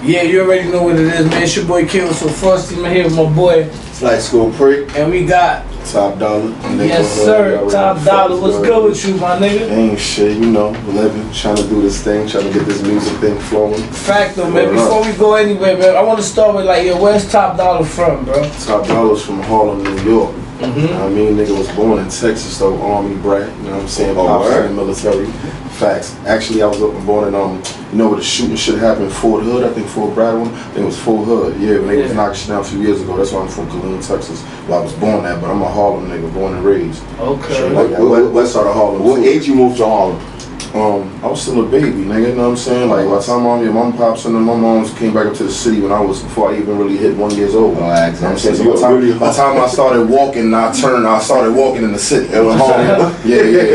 Yeah, you already know what it is, man. It's your boy Kid with So Frosty. I'm here with my boy. Flight School Crip. And we got Top Dolla. Yes, sir. Top Dolla. What's good with you, my nigga? Ain't shit, you know, living, trying to do this thing, trying to get this music thing flowing. Fact though, man. Before we go anywhere, man, I want to start with like, yo, where's Top Dolla from, bro? Top Dolla's from Harlem, New York. Mm-hmm. You know what I mean, nigga was born in Texas, though, Army brat. You know what I'm saying? Pops in the military. Facts. Actually, I was up and born in you know where the shooting shit happened, Fort Hood. I think Fort Bradwell. I think it was Fort Hood. Yeah, when they was knocking shit down a few years ago. That's why I'm from Killeen, Texas. Well, I was born there, but I'm a Harlem nigga, born and raised. Okay. West side of Harlem. What age you moved to Harlem? I was still a baby, nigga, you know what I'm saying? Like, by the time your mom pops and my moms came back up to the city before I even really hit 1 year old. Oh, exactly. You know what I'm saying? So by the time I started walking, I started walking in the city. Yeah,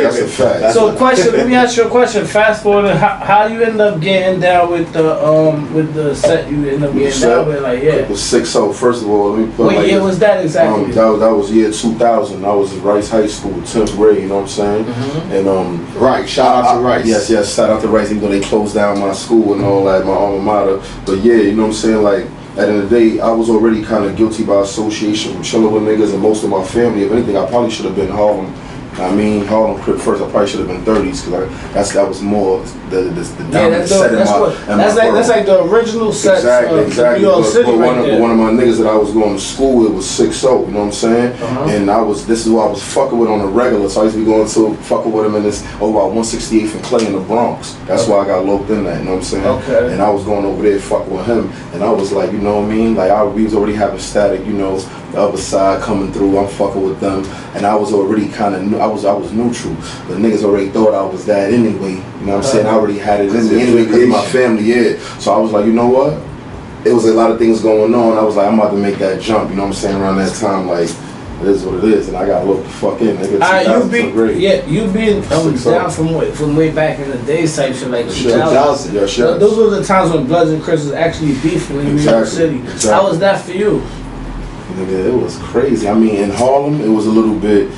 that's a fact. So question, let me ask you a question. Fast forward, how you end up getting down with the set you end up getting down with, like, yeah. It was 6-0, first of all, let me put what year was that exactly? That was year 2000. I was in Rice High School, 10th grade, you know what I'm saying? Mm-hmm. And Right, shout out to Rice. Yes, shout out to Rice, even though they closed down my school and all that, my alma mater. But yeah, you know what I'm saying? Like, at the end of the day, I was already kind of guilty by association from chilling with niggas, and most of my family, if anything, I probably should have been Harlem. I mean, Harlem Crip first. I probably should have been 30s because that was more the dominant set in my that's like the original set. Exactly. New York City, but one of my niggas that I was going to school with was 6-0. You know what I'm saying? And this is who I was fucking with on the regular. So I used to be going to fucking with him in this over at 168th and Clay in the Bronx. That's why I got loped in that. You know what I'm saying? Okay. And I was going over there fucking with him, and I was like, you know what I mean? Like we was already having static. You know, the other side coming through. I'm fucking with them, and I was already kind of I was neutral. The niggas already thought I was that anyway. You know what I'm saying? I already had it in me anyway because of my family, yeah. So I was like, you know what? It was a lot of things going on. I was like, I'm about to make that jump. You know what I'm saying? Around that time, like, it is what it is, and I got looked the fuck in. Nigga, you been down from way back in the days type shit, like 2000. Yeah, sure. Those were the times when Bloods and Crips was actually beefing in New York City. How was that for you? Nigga, it was crazy. I mean, in Harlem, it was a little bit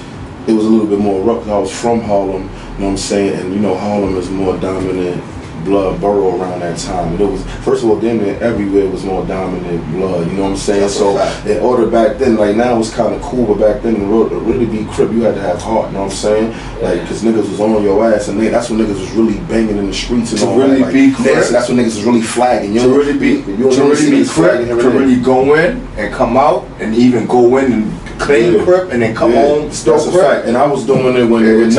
more rough. I was from Harlem, you know what I'm saying? And you know, Harlem is more dominant blood borough around that time. And it was, first of all, damn near everywhere was more dominant blood, you know what I'm saying? So in order back then, like now it's kind of cool, but back then, to really be Crip, you had to have heart, you know what I'm saying? Like, because niggas was on your ass, and that's when niggas was really banging in the streets and all that. To really be Crip? That's when niggas was really flagging. You to really be Crip, to really go in and come out, and even go in and claim Crip and then come home, still Crip. And I was doing it when niggas,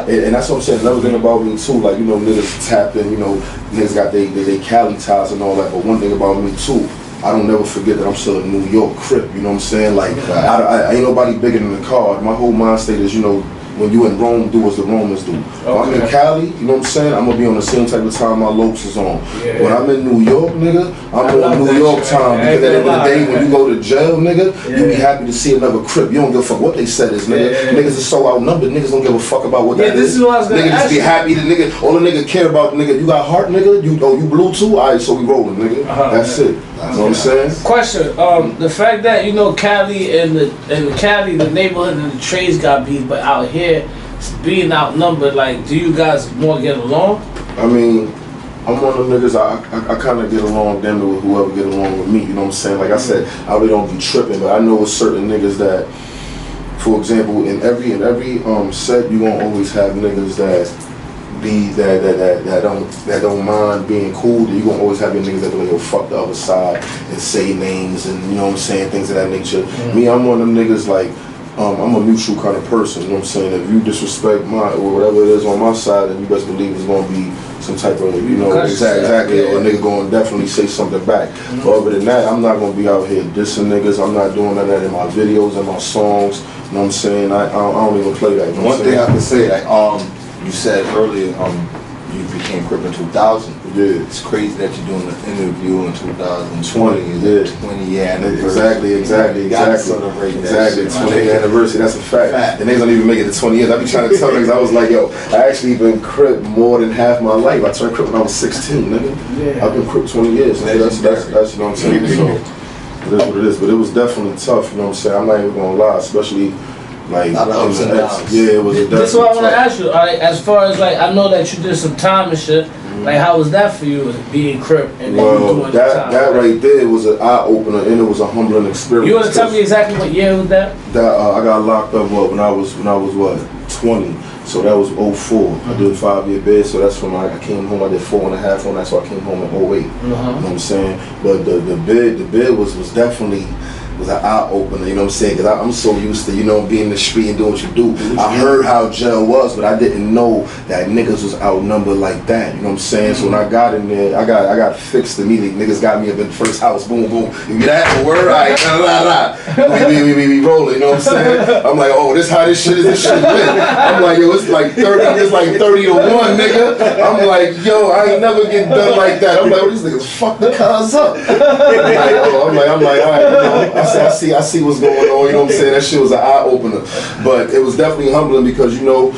and that's what I'm saying. Another thing about me too, like, you know, niggas tapped in, you know, niggas got they Cali ties and all that. But one thing about me too, I don't never forget that I'm still a New York Crip. You know what I'm saying? Like, I ain't nobody bigger than the card. My whole mind state is, you know, when you in Rome, do as the Romans do. When I'm in Cali, you know what I'm saying? I'm gonna be on the same type of time my Lopes is on. Yeah. When I'm in New York, nigga, I'm on New York time. Because at the end of the day, when you go to jail, nigga, you be happy to see another Crip. You don't give a fuck what they said is, nigga. Niggas is so outnumbered, niggas don't give a fuck about what that is. This is what I was gonna nigga just be happy, the nigga, all the nigga care about, nigga, you got heart, nigga? You blue too? Alright, so we rolling, nigga. That's it. You know what I'm saying? Question, the fact that, you know, Cali and the neighborhood and the trades got beat, but out here, being outnumbered, like, do you guys more get along? I mean, I'm one of them niggas, I kind of get along damn near with whoever get along with me, you know what I'm saying? Like I said, I really don't be tripping, but I know with certain niggas that, for example, in every set, you gonna always have niggas that don't mind being cool. You gonna always have your niggas that be like, yo, fuck the other side and say names and, you know what I'm saying, things of that nature. Me, I'm one of them niggas like, I'm a mutual kind of person, you know what I'm saying? If you disrespect or whatever it is on my side, then you best believe it's gonna be some type of, you know, exactly, or a nigga gonna definitely say something back. But other than that, I'm not gonna be out here dissing niggas. I'm not doing none of that in my videos and my songs, you know what I'm saying? I don't even play that. You know One thing I can say, like, you said earlier, you became Crip in 2000. Yeah. It's crazy that you're doing an interview in 2020. Yeah. 20-year anniversary. Exactly. Gotta celebrate that. Exactly. 20th anniversry, that's a fact. And they don't even make it to 20 years. I be trying to tell niggas, I was like, yo, I actually been Crip more than half my life. I turned Crip when I was 16, nigga. Yeah. I've been Crip 20 years. That's you know what I'm saying? So, it is what it is. But it was definitely tough, you know what I'm saying? I'm not even gonna lie, especially like, yeah, it was This is what I want to ask you. As far as, like, I know that you did some time and shit. Like, how was that for you, being Crip and well, doing that right there was an eye opener, and it was a humbling experience. You want to tell me exactly what year was that? That I got locked up when I was what 20. So that was 04. I did a 5-year bid, so that's when I came home. I did 4.5 on that, so I came home in 08. You know what I'm saying? But the bid was definitely was an eye opener. You know what I'm saying? Because I'm so used to being in the street and doing what you do. I heard how jail was, but I didn't know that niggas was outnumbered like that. You know what I'm saying? So when I got in there, I got fixed immediately. Niggas got me up in the first house. Boom, boom. You that word right? We rolling. You know what I'm saying? I'm like, oh, this how this shit is. This shit lit. I'm like, yo, it's like 30. It's like 30 to 1, nigga. I'm like, yo, I ain't never get done like that. I'm like, oh, these niggas fuck the cuz up. I'm like, all right, I see what's going on, you know what I'm saying? That shit was an eye opener. But it was definitely humbling because one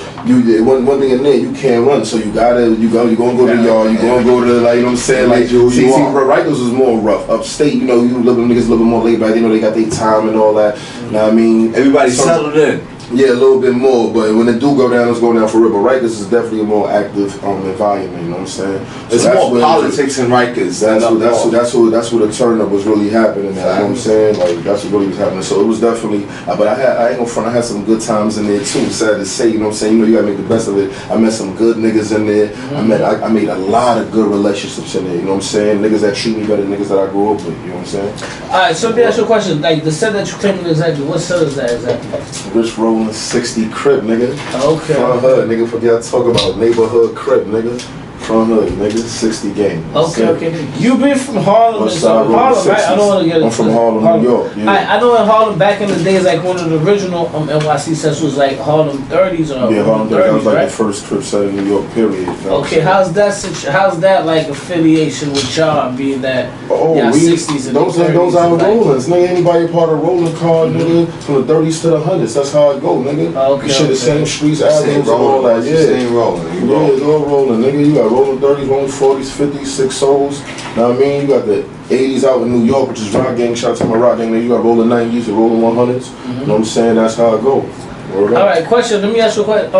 thing in there, you can't run, so you gonna go to the yard, you gonna go to like, you know what I'm saying? Like see, Rikers was more rough. Upstate, niggas a little bit more laid back, they got their time and all that. You know what I mean? Everybody settled in. Yeah, a little bit more, but when it do go down, it's going down for real. But Rikers is definitely a more active environment. You know what I'm saying? It's more politics in Rikers. That's where the turn up was really happening. You know what I'm saying? Like that's what really was happening. So it was definitely. But I ain't gonna front. I had some good times in there too. Sad to say, you know what I'm saying? You gotta make the best of it. I met some good niggas in there. I made a lot of good relationships in there. You know what I'm saying? Niggas that treat me better than niggas that I grew up with. You know what I'm saying? All right. So let me ask you a question. Like the set that you claiming exactly, what set is that exactly? Rich Rollin 60 Crip, nigga. Okay. Front hood, nigga. Forget talk about neighborhood Crip, nigga. Front hood, nigga. 60 gang. Okay. You been from Harlem, Harlem, right? I don't want to get. I'm from Harlem, New York. Yeah. I know in Harlem back in the days, like one of the original NYC sets was like Harlem 30s or Harlem 30s. That was like right? the first Crip set in New York, period. Okay, how's that like affiliation with y'all being that? Oh, y'all 60s and those 30s are like, Rollins, nigga. Anybody part of Rollin card, nigga, from the 30s to the 100s. That's how it go, nigga. Okay. You shit the same streets, avenues, and all that. Yeah, same Rollin. Yeah, it's all Rollin, nigga. You got Rollin 30s, Rollin 40s, 50s, 6 souls. Know what I mean? You got the 80s out in New York, which is rock gang. Shout out to my rock gang. You got Rollin 90s and Rollin 100s. You know what I'm saying? That's how it go. All right, question. Let me ask you a question.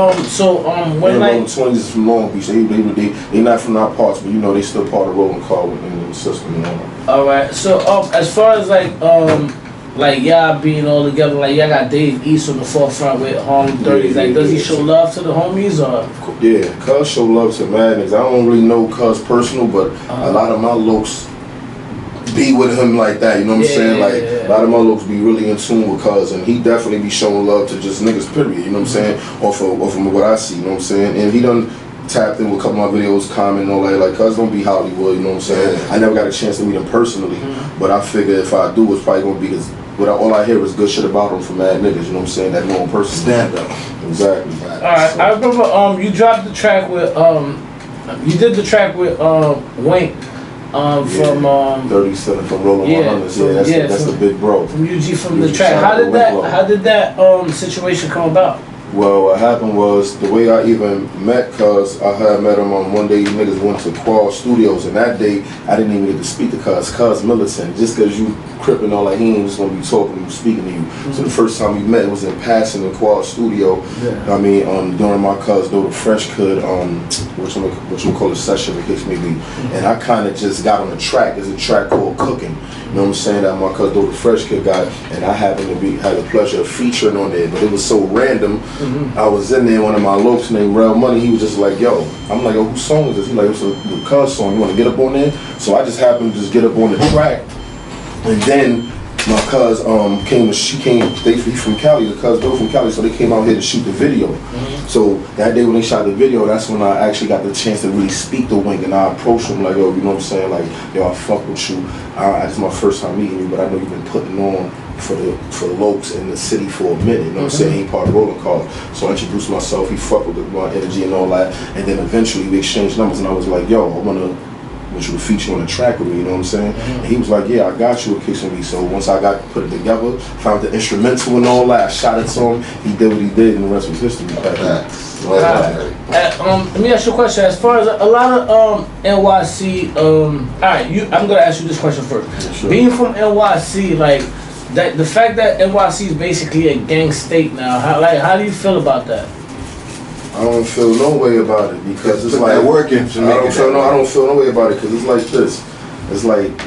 When like Rollin 20s is from Long Beach. They not from our parts, but they still part of Rollin car within the system. You know? All right. So as far as like y'all being all together, like y'all got Dave East on the forefront with Harlem 30s. Like, does he show love to the homies or? Yeah, Cuz show love to mad niggas. I don't really know Cuz personal, but a lot of my looks be with him like that. You know what I'm saying? Like a lot of my looks be really in tune with Cuz, and he definitely be showing love to just niggas. Period. You know what I'm saying? Off of what I see. You know what I'm saying? And he done tapped in with a couple of my videos, comment and all that. Like, Cuz don't be Hollywood. You know what I'm saying? I never got a chance to meet him personally, but I figure if I do, it's probably gonna be because. All I hear is good shit about him from mad niggas, you know what I'm saying? That know him personally. Stand up. Exactly. Alright, I remember you dropped the track with you did the track with Wink from 37 from Rollin 100s. That's the big bro. From UG from the track. How did that situation come about? Well, what happened was the way I even met Cuz, I had met him on one day. Niggas went to Qual Studios, and that day I didn't even get to speak to Cuz militant. Just because you Crip and all that, he ain't just gonna be talking, speaking to you. So the first time we met, it was in passing in Qual Studio. I mean, during my Cuz Dolla Fresh could what you call a session, in case maybe. And I kind of just got on the track. There's a track called Cooking. You know what I'm saying? That my Cuz Dolla Fresh kid got, and I happened to had the pleasure of featuring on there. But it was so random. I was in there, one of my lopes named Real Money. He was just like, "Yo," I'm like, "Yo, whose song is this?" He like, "It's a Cuz song. You want to get up on there?" So I just happened to just get up on the track, and then my Cuz he from Cali, the Cuz Bill from Cali, so they came out here to shoot the video. So that day when they shot the video, that's when I actually got the chance to really speak to Wink, and I approached him like, "Yo, you know what I'm saying? Like, yo, I fuck with you. It's my first time meeting you, but I know you've been putting on for the Lokes in the city for a minute, you know what I'm saying? He ain't part of Rollin card." So I introduced myself, he fucked with my energy and all that, and then eventually we exchanged numbers, and I was like, "Yo, I want you to feature on the track with me," you know what I'm saying? And he was like, "Yeah, I got you a case of me." So once I got put it together, found the instrumental and all that, I shot it to him, he did what he did, and the rest was history. Let me ask you a question. As far as a lot of NYC, alright, I'm gonna ask you this question first. Yeah, sure. Being from NYC, like the fact that NYC is basically a gang state now, how do you feel about that? I don't feel no way about it because it's Put like that work in to make it that I don't feel no way about it because it's like this. It's like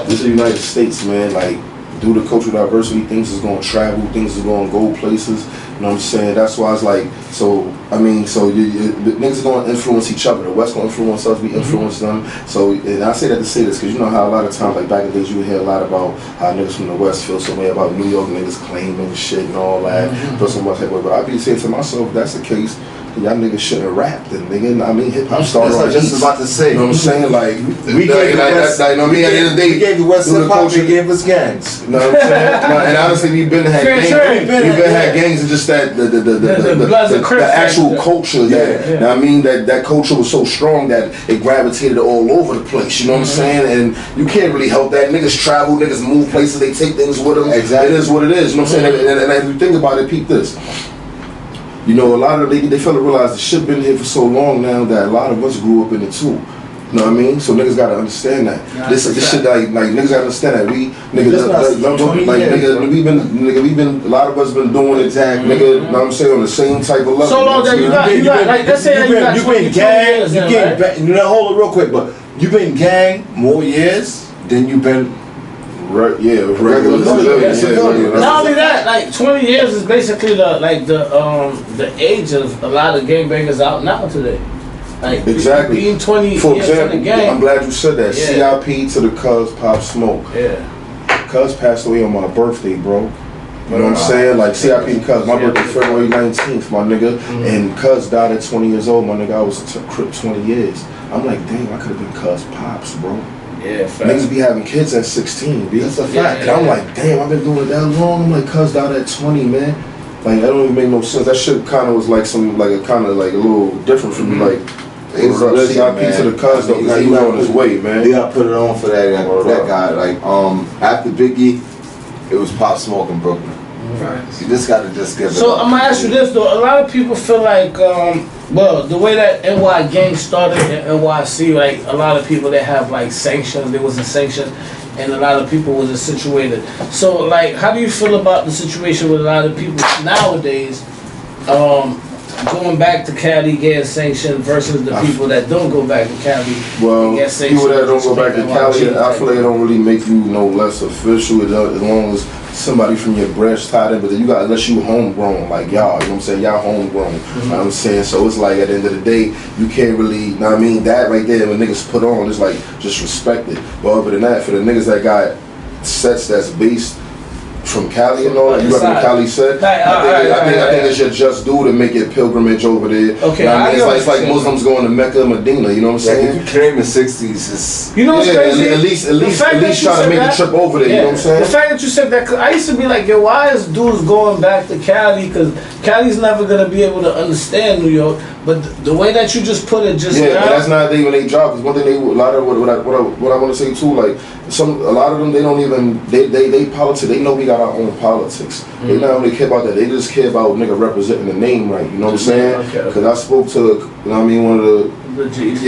this is the United States, man. Like due to cultural diversity, things is gonna travel, things is gonna go places. You know what I'm saying? That's why it's like so. I mean, so the niggas are gonna influence each other. The West gonna influence us. We influence them. So, and I say that to say this because you know how a lot of times, like back in the days, you would hear a lot about how niggas from the West feel some way about New York niggas claiming shit and all that. Feel so much that way. But I be saying to myself, if that's the case, y'all niggas shouldn't have rapped. And nigga, I mean, hip hop started. That's what I was just about to say. You know what I'm saying? Like we gave the West. You know what I mean? At the end of the day, we gave the West hip hop. They gave us gangs. You know what I'm saying? And honestly, we've been had gangs. We've been had gangs, and just that the actual culture. You know what I mean? That culture was so strong that it gravitated all over the place. You know what I'm saying? And you can't really help that. Niggas travel, niggas move places, they take things with them. Exactly. It is what it is. You know what I'm saying? And if you think about it, peep this. You know, a lot of they fail to realize the shit been here for so long now that a lot of us grew up in it too. You know what I mean? So niggas gotta understand that. This shit like niggas gotta understand that we've been a lot of us been doing it, nigga, you know what I'm saying, on the same type of level. So long that you got like let's say you been gang, hold it real quick, but you've been gang more years than you've been regular. Not only that, like 20 years is basically the age of a lot of gangbangers out now today. Like exactly. Being 20 For years example, in the game. I'm glad you said that. Yeah. CIP to the Cuz Pop Smoke. Yeah. Cuz passed away on my birthday, bro. You know what I'm saying? Like CIP to Cuz, my birthday February 19th, my nigga. And Cuz died at 20 years old, my nigga. I was Crip 20 years. I'm like, damn, I could have been Cuz Pops, bro. Yeah, fact. Niggas be having kids at 16, B. That's a fact. And I'm like, damn, I've been doing it that long. I'm like, Cuz died at 20, man. Like, that don't even make no sense. That shit kind of was like a little different for me. Like, it was CIP to the Cuz, though. He was on his way, man. They gotta put it on for that guy. Like, after Biggie, it was Pop Smoke in Brooklyn. Right. You just gotta just give it. So I'm gonna ask you this though. A lot of people feel like, well, the way that NY gang started in NYC, like a lot of people that have like sanctions, there wasn't sanctions, and a lot of people wasn't situated. So like, how do you feel about the situation with a lot of people nowadays, going back to Cali getting sanctioned versus the people that don't go back to Cali? Well, get people that don't go back to Cali, I feel like it don't really make you no less official as long as somebody from your branch tied in, but then you got, unless you homegrown, like y'all, you know what I'm saying, y'all homegrown, you know what I'm saying, so it's like at the end of the day, you can't really, you know what I mean, that right there, when niggas put on, it's like, just respect it, but other than that, for the niggas that got sets that's based from Cali and all that, you represent Cali set. I think it's your just due to make your pilgrimage over there. Okay, you know I mean? It's like Muslims going to Mecca and Medina. You know what I'm saying? If you claim the 60s, it's what's crazy? At least try to make a trip over there. You know what I'm saying? The fact that you said that, cause I used to be like, yo, why is dudes going back to Cali? Because Cali's never gonna be able to understand New York. But the way that you just put it, just but that's not even their job. Because one thing a lot of what I want to say too, like a lot of them, they don't even they politics. They know we got our own politics. They not really care about that. They just care about nigga representing the name right. You know what I'm saying? Because I spoke to, you know what I mean, one of the G's.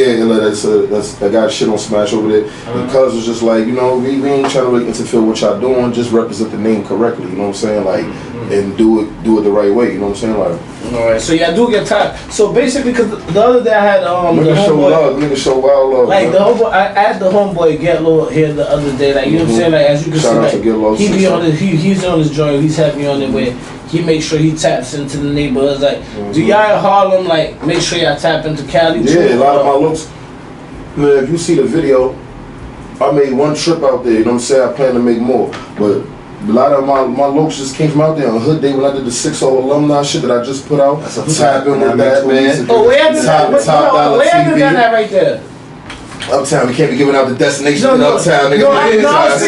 that's that got shit on Smash over there. And Cuz was just like, you know, we ain't trying to really interfere with what y'all doing. Just represent the name correctly. You know what I'm saying? Like, and do it the right way. You know what I'm saying? Like. Alright, so yeah, I do get tired. So basically, cause the other day I had nigga show love, nigga show wild love. Like man. The homeboy, I had the homeboy Get Low here the other day. Like you know what I'm saying? Like as you can see, like, he be on his he's on his joint. He's happy on it where he makes sure he taps into the neighborhoods. Like, do y'all in Harlem like make sure y'all tap into Cali? Yeah, a lot of my looks. Man, if you see the video, I made one trip out there. You know what I'm saying? I plan to make more, but. A lot of my looks just came from out there on Hood Day when I did the 6-0 alumni shit that I just put out. That's a tap in with that, man. Oh, where did that right there? Uptown, we can't be giving out the destination in Uptown, nigga. I was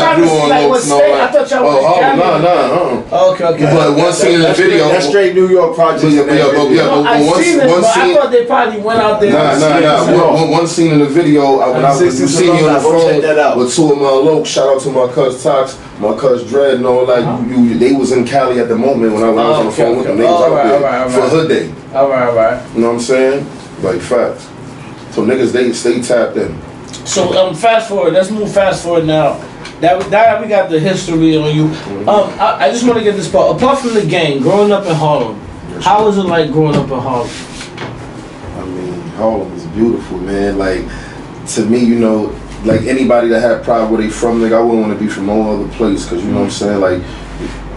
trying to see like what state. I thought y'all was in Cali. No. Okay. But one scene in the video. That's straight New York project. I seen this, but I thought they probably went out there. Nah. One scene in the video, when I was seeing you on the phone with two of my locals, shout out to my cuz Tox, my cuz Dread and all that. They was in Cali at the moment when I was on the phone with them. They was out there for Hood Day. Alright. You know what I'm saying? Like facts. So niggas, they stay tapped in. So fast forward. Let's move fast forward now. That we got the history on you. I just want to get this part. Apart from the gang, growing up in Harlem, How was it like growing up in Harlem? I mean, Harlem is beautiful, man. Like, to me, you know, like anybody that had pride where they from, nigga, I wouldn't want to be from no other place, because you know what I'm saying? Like,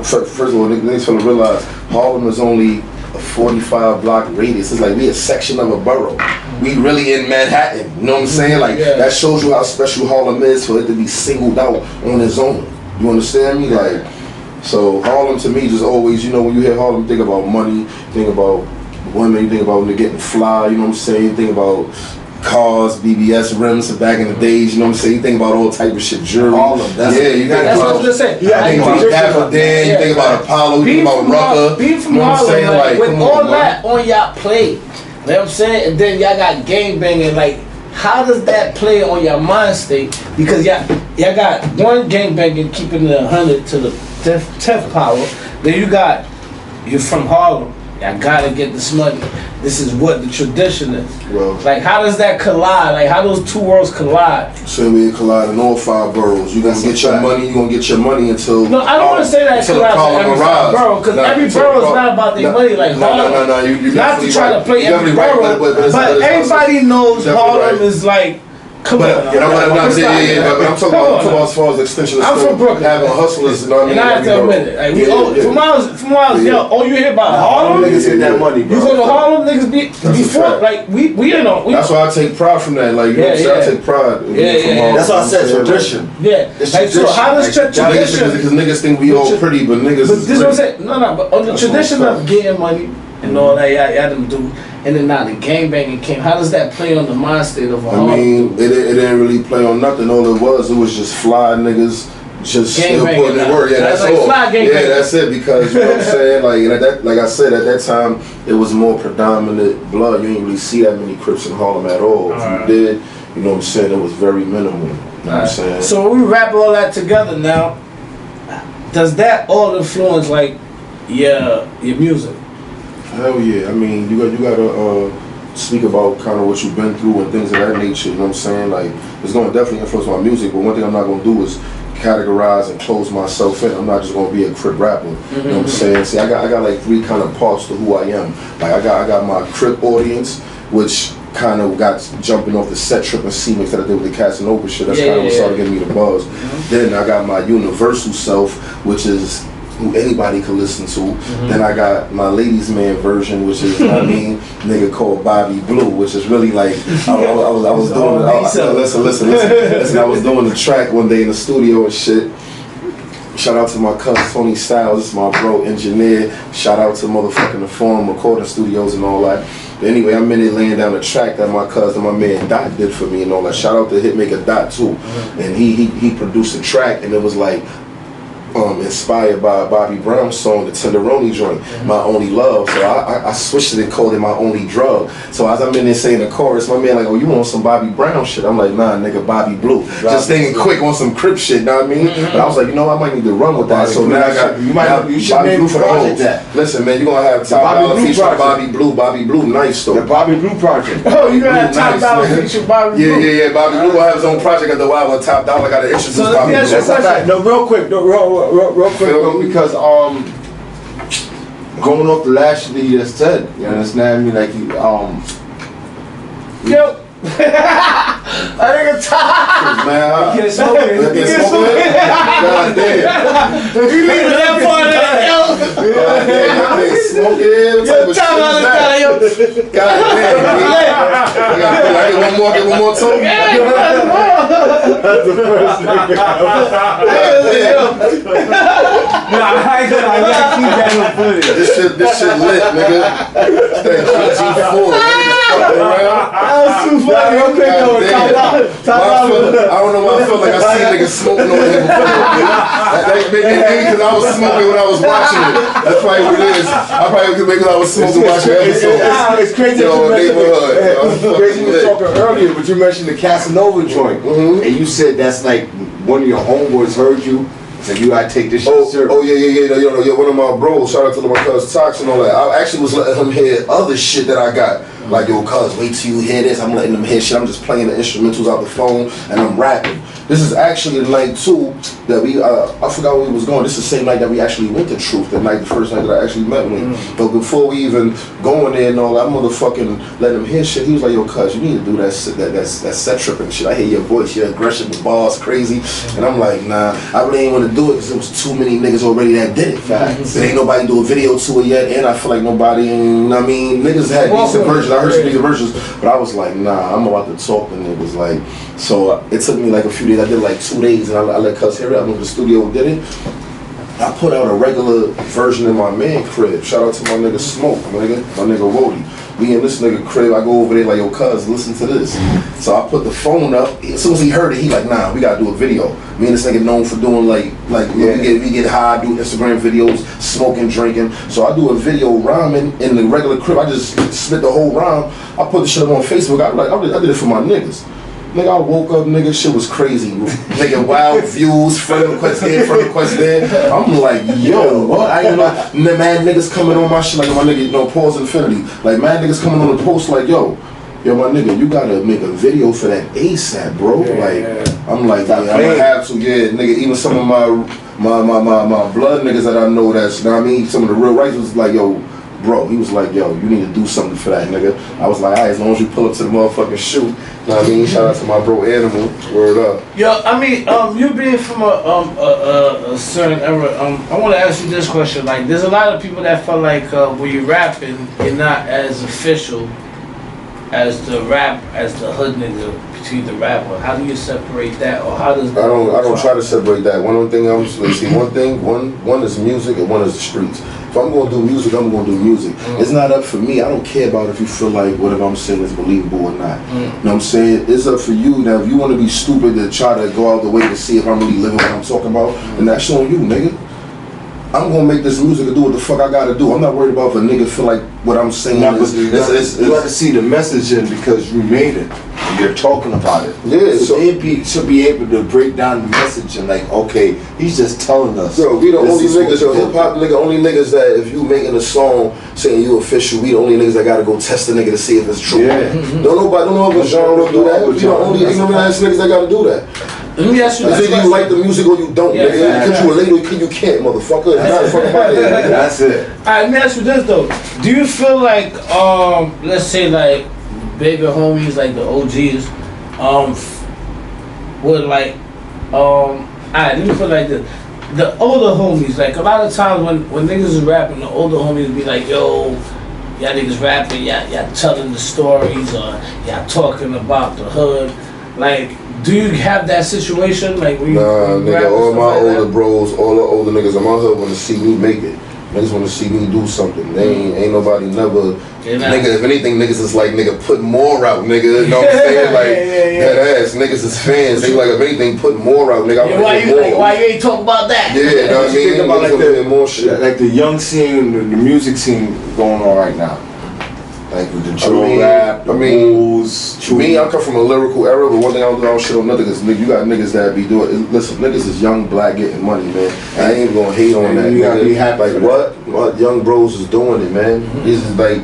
first of all, niggas feel to realize Harlem is only a 45 block radius. It's like we a section of a borough. We really in Manhattan, you know what I'm saying? Like, that shows you how special Harlem is for it to be singled out on its own. You understand me? Like, so Harlem to me just always, you know, when you hear Harlem, you think about money, think about women, you think about when they're getting fly, you know what I'm saying? You think about cars, BBS rims back in the days, you know what I'm saying? You think about all type of shit, jewelry. All of that. Yeah, you That's what I was gonna say. You think about Daffodil, you think about Apollo, you think about Rucker. Being from Harlem, like, with all that on y'all plate, you know what I'm saying? And then y'all got gangbanging, like, how does that play on your mind state? Because y'all got one gangbanging keeping the 100 to the 10th power. Then you're from Harlem. Y'all gotta get this money. This is what the tradition is. Well, like, how does that collide? Like, how those two worlds collide? So we collide in all 5 boroughs. You gonna get your money. You gonna get your money until. No, I don't want to say that collide every borough, because every borough is not about their money. Like Harlem, no. You not to try to play every borough, but everybody knows Harlem is like. Come on, you know what I'm saying? But I'm talking about as far as extension of I'm from Brooklyn. having hustlers, you know what I mean? And I have to admit it. Like, from when I was young, all you hear about Harlem, niggas get that money, bro. You go to Harlem, niggas before, like, we you know. That's why I take pride from that. Like, you know what I'm saying? I take pride. From Harlem. That's why I said tradition. Yeah. Like, so how does tradition? Because niggas think we all pretty, but niggas. But this is what I'm saying. No, but on the tradition of getting money and all that, y'all them do. And then now the gangbanging came. How does that play on the mind state of a Harlem? I mean, it didn't really play on nothing. All it was just fly niggas just still putting in work. Yeah, that's all. Yeah, that's it. Because you know what I'm saying. Like I said, at that time, it was more predominant blood. You ain't really see that many Crips in Harlem at all. If you did, you know what I'm saying, it was very minimal. You know what I'm saying. So when we wrap all that together now, does that all influence like your music? Hell yeah. I mean, you gotta speak about kind of what you've been through and things of that nature, you know what I'm saying? Like, it's gonna definitely influence my music, but one thing I'm not gonna do is categorize and close myself in. I'm not just gonna be a Crip rapper. You know what I'm saying? See, I got like 3 kind of parts to who I am. Like, I got my Crip audience, which kind of got jumping off the set Tripping C mix that I did with the Casanova shit. That's kind of what started getting me the buzz. Then I got my universal self, which is who anybody could listen to. Then I got my ladies man version, which is nigga called Bobby Blue, which is really like I was doing listen, I was doing the track one day in the studio and shit. Shout out to my cousin Tony Styles, this is my bro engineer. Shout out to motherfucking the Forum recording studios and all that. But anyway, I'm in there laying down the track that my cousin, my man Dot did for me and all that. Shout out to hitmaker Dot too. And he produced a track and it was like inspired by Bobby Brown's song, the Tenderoni joint, My Only Love. So I switched it and called it My Only Drug. So as I'm in there saying the chorus, my man like, oh, you want some Bobby Brown shit? I'm like, nah, nigga, Bobby Blue. Just thinking quick on some Crip shit, know what I mean? But I was like, you know, I might need to run with that. So now I got, you should Bobby Blue for the whole. Listen, man, you're gonna have top dollar feature Bobby Blue, nice though. The Bobby Blue project. Oh, you're gonna have top dollar feature Bobby Blue. Yeah. Bobby Blue will have his own project at the Wild with top dollar. Gotta introduce Bobby Blue. That's not bad. No, real quick, bro, because going off the last shit that you just said, you understand me? Like Yo. I think it's time. Man, You get smoke it. God damn. You leaving that part of it, yo. God damn, smoke it. Yo, time out of time, yo. God damn. I get one more talk. That's the first nigga. I gotta keep that on footage. This shit lit, nigga. G4. That was too funny. Okay, I don't know why I felt like I seen niggas smoking over here before. Maybe because I was smoking when I was watching it. That's probably what it is. I probably could because I was smoking watching episodes. It's crazy that you were talking earlier, but you mentioned the Casanova joint, and you said that's like one of your homeboys heard you. So you gotta take this shit serious. Oh yeah. One of my bros, shout out to my cousin Tox and all that. I actually was letting him hear other shit that I got Like, yo, cuz, wait till you hear this. I'm letting them hear shit. I'm just playing the instrumentals out the phone and I'm rapping. This is actually the night too that we, I forgot where we was going. This is the same night that we actually went to Truth, the first night that I actually met him. But before we even go in there and all that, motherfucking let him hear shit. He was like, yo, cuz, you need to do that set tripping shit. I hear your voice, your aggression, the bars crazy. And I'm like, nah, I really ain't want to do it because there was too many niggas already that did it. Facts. There ain't nobody do a video to it yet, and I feel like nobody, I mean, niggas had decent versions. I heard some decent versions, but I was like, nah, I'm about to talk to niggas. Like, so it took me like a few days. I did like 2 days, and I let cuz hear it. I went to the studio and did it. I put out a regular version in my man crib. Shout out to my nigga Smoke, my nigga Wody. Me and this nigga crib, I go over there like, yo, cuz, listen to this. So I put the phone up. As soon as he heard it, he like, nah, we gotta do a video. Me and this nigga known for doing we get high, do Instagram videos, smoking, drinking. So I do a video rhyming in the regular crib. I just spit the whole rhyme. I put the shit up on Facebook. I did it for my niggas. Nigga, I woke up, nigga, shit was crazy. Nigga, wild views, friend request here, friend request there. I'm like, yo, what? I ain't know, mad niggas coming on my shit, like my nigga, pause infinity. Like, mad niggas coming on the post, like, yo, my nigga, you gotta make a video for that ASAP, bro. I'm like, yeah, I'm gonna have to, nigga, even some of my blood niggas that I know that's, you know what I mean, some of the real rights was like, yo, bro, he was like, yo, you need to do something for that, nigga. I was like, all right, as long as you pull up to the motherfucking shoot, you know what I mean? Shout out to my bro Animal, word up. Yo, I mean, you being from a certain era, I want to ask you this question. Like, there's a lot of people that feel like when you're rapping, you're not as official as the hood nigga between the rapper. How do you separate that, or how does? I don't try to separate that. One is music and one is the streets. If I'm gonna do music, I'm gonna do music. It's not up for me. I don't care about if you feel like whatever I'm saying is believable or not. You know what I'm saying? It's up for you. Now, if you want to be stupid to try to go out the way to see if I'm really living what I'm talking about, then that's on you, nigga. I'm gonna make this music and do what the fuck I gotta do. I'm not worried about if a nigga feel like what I'm saying you gotta see the message in because you made it. And you're talking about it. Yeah, so they should be able to break down the message and like, okay, he's just telling us. Yo, we the only niggas, hip hop nigga, only niggas that if you making a song saying you official, we the only niggas that gotta go test the nigga to see if it's true. Yeah. Don't know if a genre do that. We the only ignorant ass niggas that gotta do that. Let me ask you this. Either you like the music or you don't, nigga. Because you a lady or you can't, motherfucker. That's it. Alright, let me ask you this though. Do you feel like, let's say like bigger homies, like the OGs, would like, alright, let me put it like this. The older homies, like a lot of times when niggas is rapping, the older homies be like, yo, y'all niggas rapping, y'all telling the stories, or y'all talking about the hood. Like, do you have that situation? Like, when you nigga, all my older bros, all the older niggas in my hood want to see me make it. Niggas want to see me do something. They ain't nobody never. Nigga, if anything, niggas is like, nigga, put more out, nigga. You know what I'm saying? Like, that ass. Niggas is fans. They like, if anything, put more out, nigga. Why you ain't talking about that? Yeah, you know what I mean? Think about like more shit. Like the young scene, the music scene going on right now. Like with the drill rap, the moves. Me, I come from a lyrical era, but one thing I don't shit on nothing is you got niggas that be doing. Listen, niggas is young, black, getting money, man. I ain't even gonna hate on that. You gotta be happy. Like what young bros is doing it, man. This is like,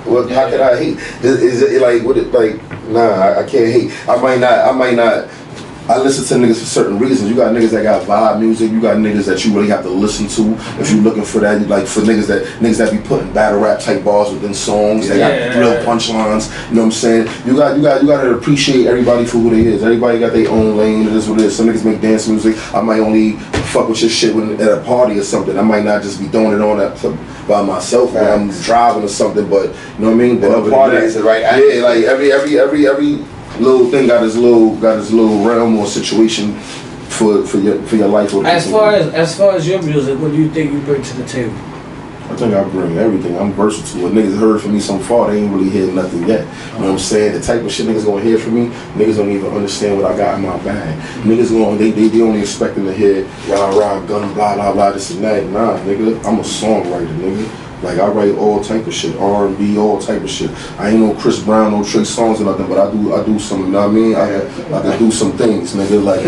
what? How can I hate? Is it like what? It like? Nah, I can't hate. I might not. I listen to niggas for certain reasons. You got niggas that got vibe music. You got niggas that you really have to listen to if you looking for that. Like for niggas that be putting battle rap type bars within songs. They got real punchlines. You know what I'm saying? You got to appreciate everybody for who they is. Everybody got their own lane. It is what it is. Some niggas make dance music. I might only fuck with your shit when at a party or something. I might not just be throwing it on by myself when I'm driving or something. But you know what I mean? But the party is the right. Yeah, like every little thing got his little realm or situation for your life. As far as your music, what do you think you bring to the table? I think I bring everything. I'm versatile. What niggas heard from me so far, they ain't really heard nothing yet. You know what I'm saying? The type of shit niggas gonna hear from me, niggas don't even understand what I got in my bag. Niggas they only expecting to hear rah gun blah blah blah this and that. Nah, nigga, I'm a songwriter, nigga. Like I write all type of shit, R&B, all type of shit. I ain't no Chris Brown, no Trey Songz or nothing, but I do some, you know what I mean? I can do some things, nigga. Like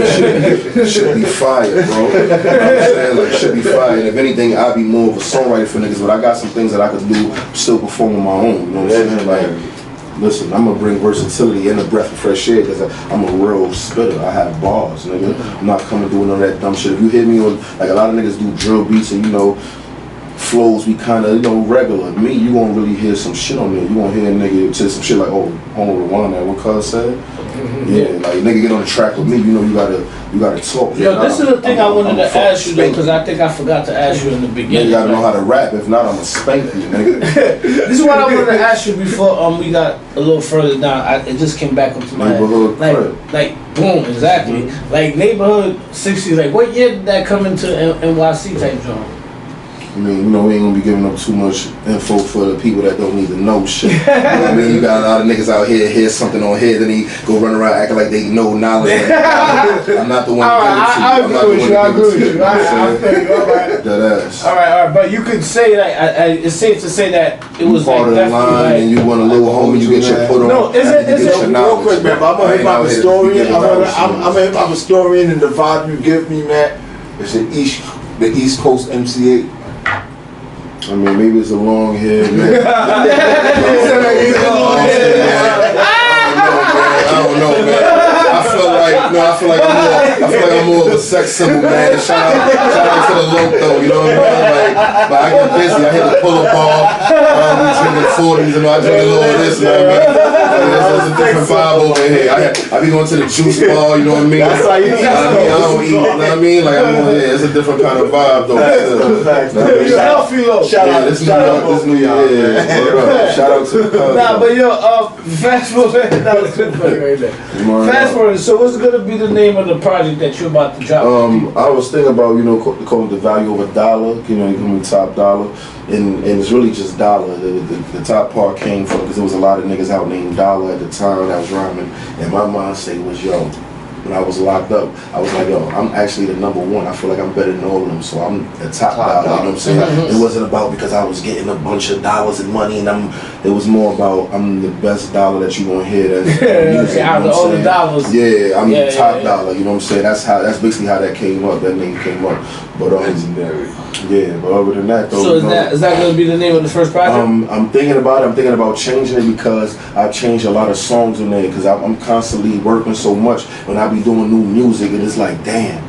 shit be fire, bro. You know what I'm saying? Like shit be fire. And if anything, I'd be more of a songwriter for niggas, but I got some things that I could do, still perform on my own. You know what I'm saying? Like Listen, I'm gonna bring versatility and a breath of fresh air because I'm a real spitter. I have bars, nigga. I'm not coming doing none of that dumb shit. If you hit me on, like a lot of niggas do drill beats and flows be kind of, regular. Me, you won't really hear some shit on there. You won't hear a nigga say some shit like, oh, Homo Rwanda, that what Cuz said? Yeah, like nigga get on the track with me, you gotta talk. Yo, this is the thing I wanted to ask you though, because I think I forgot to ask you in the beginning. You gotta know how to rap, if not, I'ma spank you, nigga. This is what I wanted to ask you before we got a little further down. It just came back up to my Neighborhood head. Like, boom, exactly. Like, Neighborhood 60's, like, what year did that come into NYC type genre? I mean, we ain't gonna be giving up too much info for the people that don't need to know shit. You know what I mean? You got a lot of niggas out here, hear something on here, then he go run around acting like they know knowledge. I'm not the one to give it to you. I agree with you. I agree with you. All right. But you could say that, it's safe to say that it was part of the line, and you want a little homie, you get your foot on. No, is it real quick, man, but I'm a hip-hop historian. I'm a hip-hop historian, and the vibe you give me, man, is the East Coast MCA. I mean, maybe it's a long hair, man. I don't know, man. I feel like I'm more of a sex symbol, man. Shout out to the loco, you know what I mean? Like, but I get busy. I hit the pull-up bar. We drinking 40s and I drink a little of this, man. There's a different vibe over here. I be going to the juice bar, you know what I mean? That's how you eat. I don't eat, you know what I mean? Like, I'm on here. It's a different kind of vibe, though. You're healthy, though. Shout out. This New York. Yeah. Shout out to the cuz. Nah, but yo, fast forward. That was good for you right there. Fast forward. So what's gonna be the name of the project that you're about to drop? I was thinking about, call it the value of a dollar. You call me top dollar. And it's really just Dolla. The top part came from, because there was a lot of niggas out named Dolla at the time that was rhyming. And my mindset was, yo, when I was locked up, I was like, yo, I'm actually the number one. I feel like I'm better than all of them, so I'm the top dollar. You know what I'm saying? Mm-hmm. It wasn't about because I was getting a bunch of dollars and money, and it was more about I'm the best dollar that you gonna hear. That's out of all the dollars. Yeah, I'm the top dollar. You know what I'm saying? That's basically how that came up. That name came up. But legendary. Yeah, but other than that, though. So is that going to be the name of the first project? I'm thinking about it. I'm thinking about changing it because I've changed a lot of songs in there because I'm constantly working so much. When I be doing new music, and it's like, damn,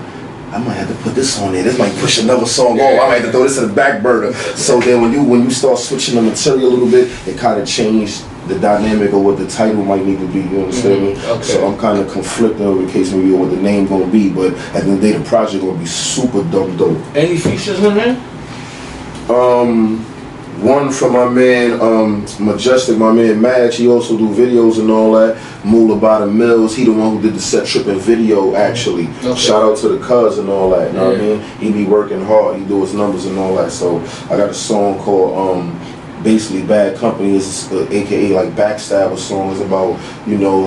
I might have to put this on there. This might push another song off. I might have to throw this in the back burner. So then when you start switching the material a little bit, it kind of changed the dynamic of what the title might need to be. You understand me? Okay. So I'm kind of conflicted over the case maybe what the name gonna be, but at the end of the day, the project gonna be super dope. Any features in there? One from my man Majestic, my man Madge. He also do videos and all that. Moolah by the Mills. He the one who did the set tripping video actually. Okay. Shout out to the cuz and all that. You know what I mean? He be working hard. He do his numbers and all that. So I got a song called basically Bad Company. Is aka like backstab. A song is about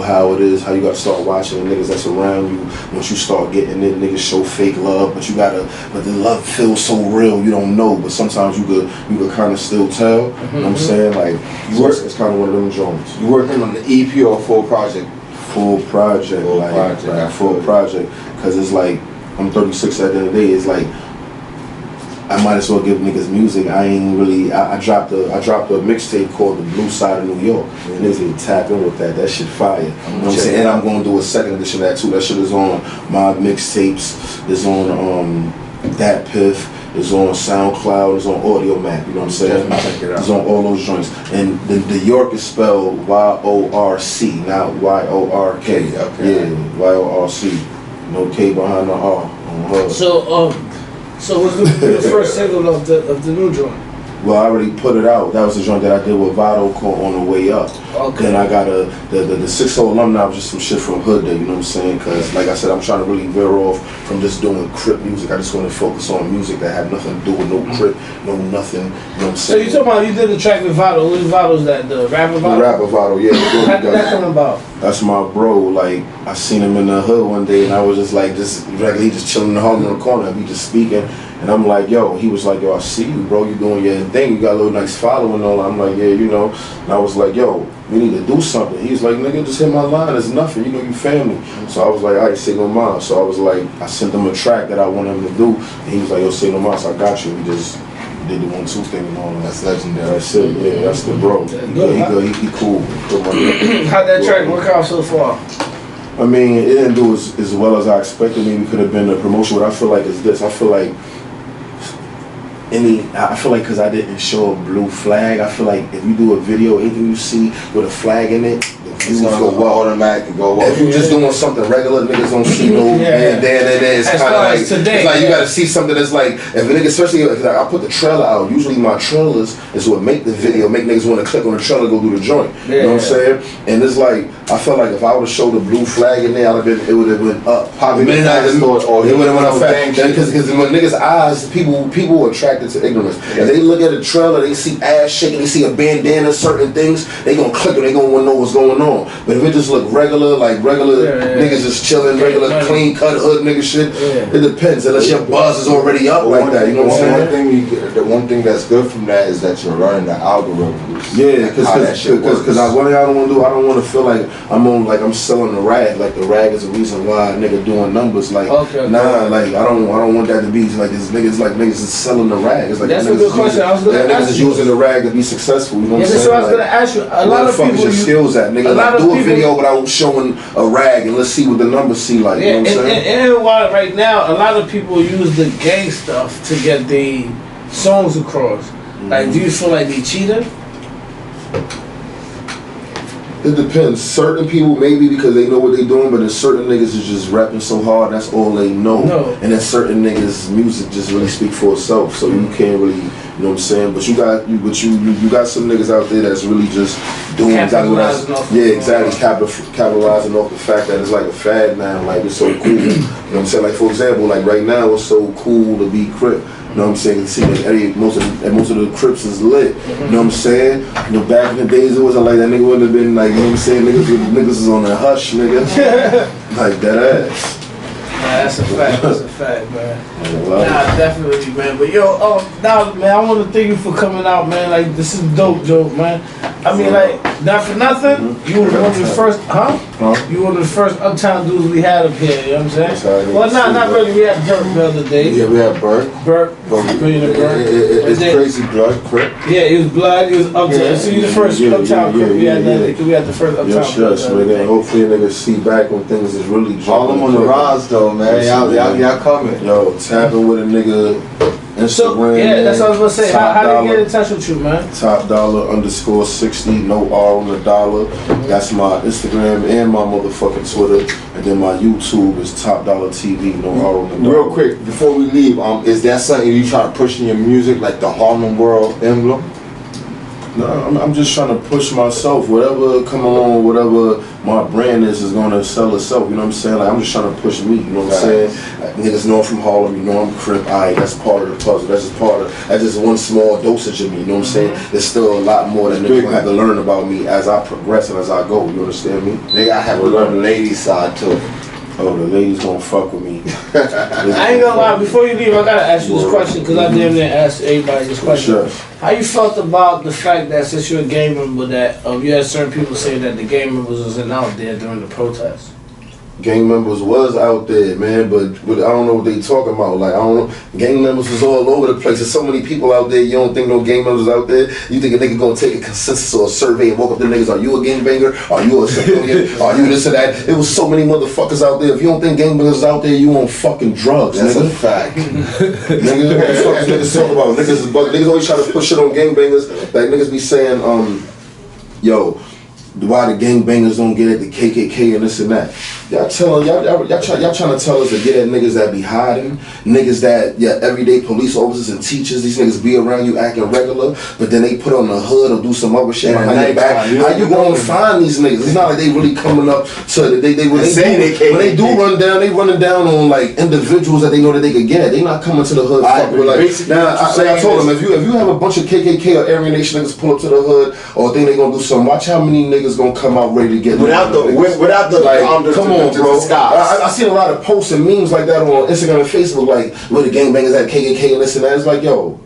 how it is, how you gotta start watching the niggas that's around you. Once you start getting it, niggas show fake love, but the love feels so real. You don't know, but sometimes you could kind of still tell. You know what I'm saying? Like it's kind of one of them joints. You working on the EP or a full project? Full project, full project. Cause it's like I'm 36 at the end of the day. It's like I might as well give niggas music. I dropped a mixtape called The Blue Side of New York. And niggas need to tap in with that. That shit fire. You know what I'm saying? And I'm gonna do a second edition of that too. That shit is on my mixtapes. It's on Dat Piff. It's on SoundCloud. It's on Audio Map. You know what I'm saying? It's on all those joints. And the York is spelled Y-O-R-C, not Y-O-R-K. Okay. Yeah, Y-O-R-C. No K behind the R. So what's the first single of the new joint? Well, I already put it out. That was the joint that I did with Vado called On the Way Up. Okay. Then I got the 60 alumni was just some shit from Hood Day, you know what I'm saying? Because like I said, I'm trying to really veer off from just doing Crip music. I just want to focus on music that had nothing to do with no Crip, no nothing, you know what I'm saying? So you talking about you did the track with Vado. Which Vado's that? The rapper Vado? The rapper Vado, yeah. How did that come about? That's my bro. Like, I seen him in the hood one day and I was just like, he just chilling in the Harlem in the corner. He just speaking. And I'm like, yo, he was like, yo, I see you, bro. You doing your thing. You got a little nice following and all. I'm like, yeah, And I was like, yo, we need to do something. He was like, nigga, just hit my line. It's nothing. You family. So I was like, all right, say no more. So I was like, I sent him a track that I wanted him to do. And he was like, yo, say no more. So I got you. We just did the 1-2 thing and all that. That's legendary. That's it. Yeah, that's the bro. He cool. How'd that track work out so far? I mean, it didn't do as well as I expected. Maybe could have been a promotion. What I feel like is this. I feel like because I didn't show a blue flag, I feel like if you do a video, anything you see with a flag in it, It's gonna go automatically go up. If you just doing something regular, niggas don't see no and it's kind of like today, it's like you gotta see something that's like if a nigga, especially if I put the trailer out. Usually my trailers is what make the video, make niggas want to click on the trailer, go do the joint. You know what I'm saying? And it's like I felt like if I would have showed the blue flag in there, it would have went up. It would have went up fast. Because when niggas' eyes, people are attracted to ignorance. If they look at a trailer, they see ass shaking, they see a bandana, certain things, they gonna click and they gonna want to know what's going on. But if it just look regular, niggas just chilling, regular clean cut hood nigga shit, it depends. Unless your buzz is already up like that, you know what I'm saying? The one thing that's good from that is that you're learning the algorithms. Yeah, because one thing I don't want to do, I don't want to feel like I'm selling the rag. Like the rag is the reason why a nigga doing numbers. Like like I don't want that to be like this niggas is selling the rag. It's like that's a good question. I was gonna ask niggas is using the rag to be successful. You know what I'm saying? That's what I was gonna ask you. A lot of people your skills at nigga. Like, do a video without showing a rag and let's see what the numbers see like. You know what I'm saying? And while right now, a lot of people use the gang stuff to get the songs across. Like, do you feel like they cheated? It depends. Certain people maybe because they know what they doing, but there's certain niggas is just rapping so hard that's all they know. And then certain niggas' music just really speak for itself, so you can't really, you know what I'm saying. But you got some niggas out there that's really just doing exactly what capitalizing off the fact that it's like a fad now. Like it's so cool. You know what I'm saying? Like for example, like right now it's so cool to be Crip. You know what I'm saying? See, like most of the Crips is lit. You know what I'm saying? You know, back in the days it wasn't like that. Nigga wouldn't have been like, you know what I'm saying? Niggas is on a hush, nigga. Like that ass. That's a fact. That's a fact, man. Nah, definitely, man. But yo, now, man, I want to thank you for coming out, man. Like, this is dope, man. I mean, like, not for nothing, you were one of the first, You were one of the first uptown dudes we had up here. You know what I'm saying? Well, not really. We had Burke the other day. Yeah, we had Burke. It's crazy blood, Crip. Yeah, it was blood. It was uptown. So you the first uptown Crip we had. We had the first uptown. Yes, man. Hopefully, niggas see back when things is really Harlem on the rise, though, man. Y'all coming. Yo, tapping with a nigga. Instagram. So, that's what I was gonna say. How do you get in touch with you, man? Top dollar _60, no R on the dollar. That's my Instagram and my motherfucking Twitter. And then my YouTube is Top Dollar TV, no R on the dollar. Real quick, before we leave, is that something you try to push in your music, like the Harlem World emblem? No, I'm just trying to push myself. Whatever come along, whatever my brand is gonna sell itself. You know what I'm saying? Like I'm just trying to push me. You know what I'm saying? Like, niggas know I'm from Harlem. You know I'm Crip. Alright, that's part of the puzzle. That's just one small dosage of me. You know what I'm saying? There's still a lot more that niggas have to learn about me as I progress and as I go. You understand me? They gotta have to learn the ladies' side too. Oh, the ladies gonna fuck with me. I ain't gonna lie, before you leave, I gotta ask you this question, because I damn near asked everybody this question. Sure. How you felt about the fact that since you're a gang member, that you had certain people saying that the gang members wasn't out there during the protests? Gang members was out there, man, but I don't know what they talking about. Like, I don't know. Gang members was all over the place. There's so many people out there. You don't think no gang members out there? You think a nigga gonna take a consensus or a survey and walk up to niggas? Are you a gangbanger? Are you a civilian? Are you this or that? It was so many motherfuckers out there. If you don't think gangbangers out there, you on fucking drugs, That's nigga. a fact. Nigga, what the fuck is niggas talking about? Niggas is bugging. Niggas always try to push shit on gangbangers. Like niggas be saying, yo, why the gangbangers don't get at the KKK and this and that. Y'all trying to tell us to get at niggas that be hiding, niggas that everyday police officers and teachers. These niggas be around you acting regular, but then they put on the hood or do some other shit behind your back. How you gonna find these niggas? It's not like they really coming up to when they do run down, they running down on like individuals that they know that they could get. They not coming to the hood. I told them if you have a bunch of KKK or Aryan Nation niggas pull up to the hood or think they gonna do something, watch how many niggas gonna come out ready to get without the like, come on, bro. I seen a lot of posts and memes like that on Instagram and Facebook, like where the gangbangers at KKK and this and that. It's like, yo,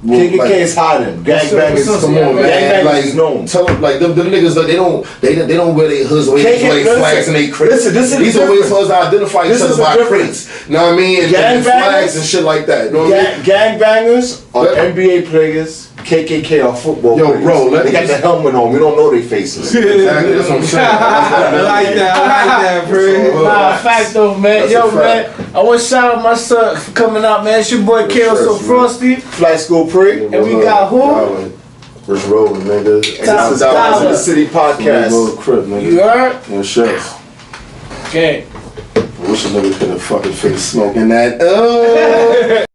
KKK is hiding. Gangbangers, come on, man. Like, is known. tell them like them niggas like they don't wear their hoods, wear their flags and they crates. Listen, these are ways for us to identify each other by crates. You know what I mean? And flags and shit like that. You know what I mean? Gangbangers are NBA players. KKK are football players. Bro, they got the helmet on. We don't know their faces. Exactly, that's what I'm saying. I like that, bro. Nah, fact though, man. That's Yo, a fact. man, I want to shout out my son for coming out, man. It's your boy Kale So Frosty. Flight School Pre. And we got who? Rich Rollin, nigga. Top This is Dolla in Dolla. the City podcast. Crip, nigga. You heard? Yeah, sure. Okay. I wish a nigga could have fucking finished smoking that.